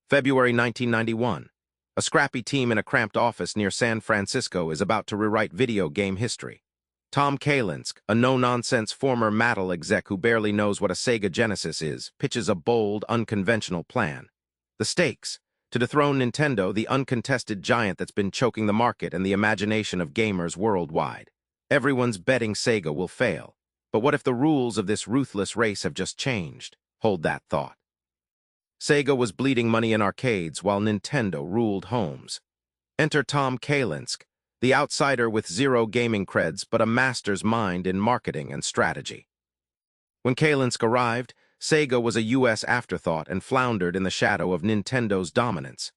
February 1991. A scrappy team in a cramped office near San Francisco is about to rewrite video game history. Tom Kalinske, a no-nonsense former Mattel exec who barely knows what a Sega Genesis is, pitches a bold, unconventional plan. The stakes: to dethrone Nintendo, the uncontested giant that's been choking the market and the imagination of gamers worldwide. Everyone's betting Sega will fail. But what if the rules of this ruthless race have just changed? Hold that thought. Sega was bleeding money in arcades while Nintendo ruled homes. Enter Tom Kalinske, the outsider with zero gaming creds but a master's mind in marketing and strategy. When Kalinske arrived, Sega was a U.S. afterthought and floundered in the shadow of Nintendo's dominance.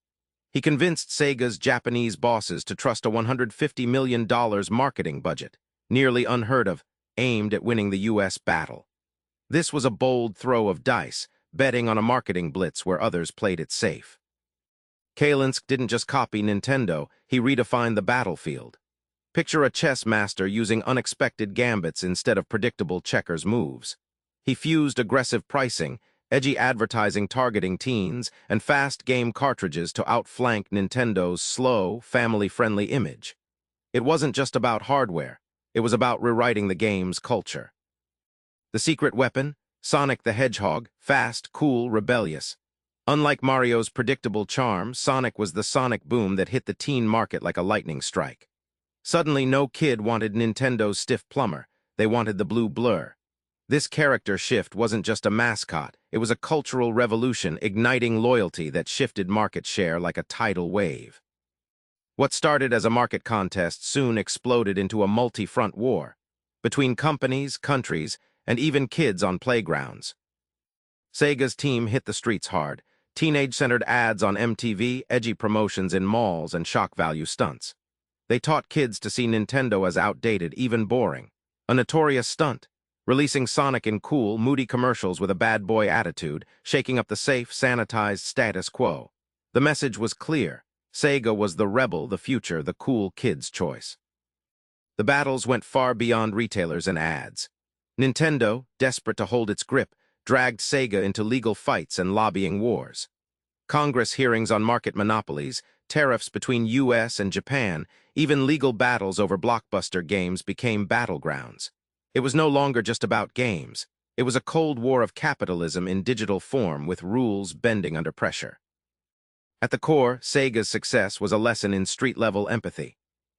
He convinced Sega's Japanese bosses to trust a $150 million marketing budget, nearly unheard of, aimed at winning the U.S. battle. This was a bold throw of dice, betting on a marketing blitz where others played it safe. Kalinske didn't just copy Nintendo, he redefined the battlefield. Picture a chess master using unexpected gambits instead of predictable checkers moves. He fused aggressive pricing, edgy advertising targeting teens, and fast game cartridges to outflank Nintendo's slow, family-friendly image. It wasn't just about hardware, it was about rewriting the game's culture. The secret weapon? Sonic the Hedgehog, fast, cool, rebellious. Unlike Mario's predictable charm, Sonic was the sonic boom that hit the teen market like a lightning strike. Suddenly, no kid wanted Nintendo's stiff plumber, they wanted the blue blur. This character shift wasn't just a mascot, it was a cultural revolution igniting loyalty that shifted market share like a tidal wave. What started as a market contest soon exploded into a multi-front war, between companies, countries, and even kids on playgrounds. Sega's team hit the streets hard, teenage-centered ads on MTV, edgy promotions in malls, and shock-value stunts. They taught kids to see Nintendo as outdated, even boring. A notorious stunt, releasing Sonic in cool, moody commercials with a bad boy attitude, shaking up the safe, sanitized status quo. The message was clear. Sega was the rebel, the future, the cool kid's choice. The battles went far beyond retailers and ads. Nintendo, desperate to hold its grip, dragged Sega into legal fights and lobbying wars. Congress hearings on market monopolies, tariffs between U.S. and Japan, even legal battles over blockbuster games became battlegrounds. It was no longer just about games. It was a cold war of capitalism in digital form with rules bending under pressure. At the core, Sega's success was a lesson in street-level empathy.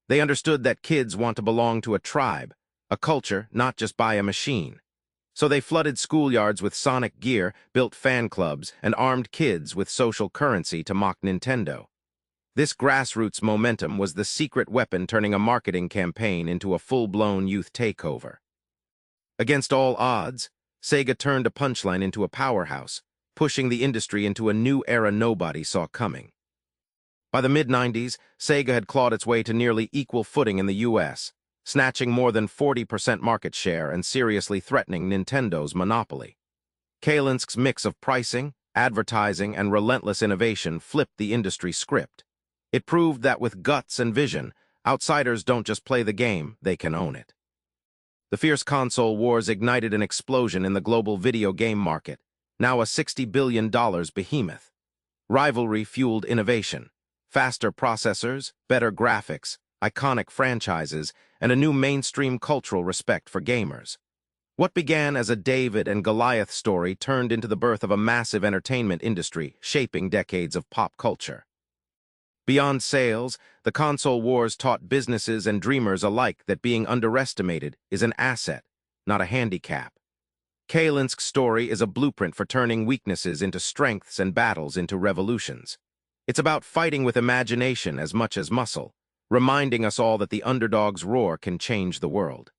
They understood that kids want to belong to a tribe, a culture, not just buy a machine. So they flooded schoolyards with Sonic gear, built fan clubs, and armed kids with social currency to mock Nintendo. This grassroots momentum was the secret weapon turning a marketing campaign into a full-blown youth takeover. Against all odds, Sega turned a punchline into a powerhouse, pushing the industry into a new era nobody saw coming. By the mid-90s, Sega had clawed its way to nearly equal footing in the U.S., snatching more than 40% market share and seriously threatening Nintendo's monopoly. Kalinske's mix of pricing, advertising, and relentless innovation flipped the industry script. It proved that with guts and vision, outsiders don't just play the game, they can own it. The fierce console wars ignited an explosion in the global video game market, now a $60 billion behemoth. Rivalry fueled innovation, faster processors, better graphics, iconic franchises, and a new mainstream cultural respect for gamers. What began as a David and Goliath story turned into the birth of a massive entertainment industry, shaping decades of pop culture. Beyond sales, the console wars taught businesses and dreamers alike that being underestimated is an asset, not a handicap. Kalinske's story is a blueprint for turning weaknesses into strengths and battles into revolutions. It's about fighting with imagination as much as muscle, reminding us all that the underdog's roar can change the world.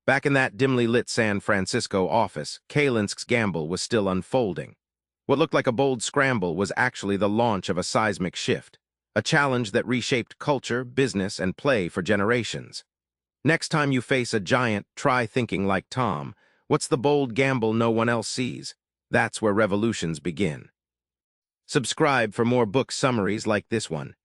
Back in that dimly lit San Francisco office, Kalinske's gamble was still unfolding. What looked like a bold scramble was actually the launch of a seismic shift, a challenge that reshaped culture, business, and play for generations. Next time you face a giant, try thinking like Tom. What's the bold gamble no one else sees? That's where revolutions begin. Subscribe for more book summaries like this one.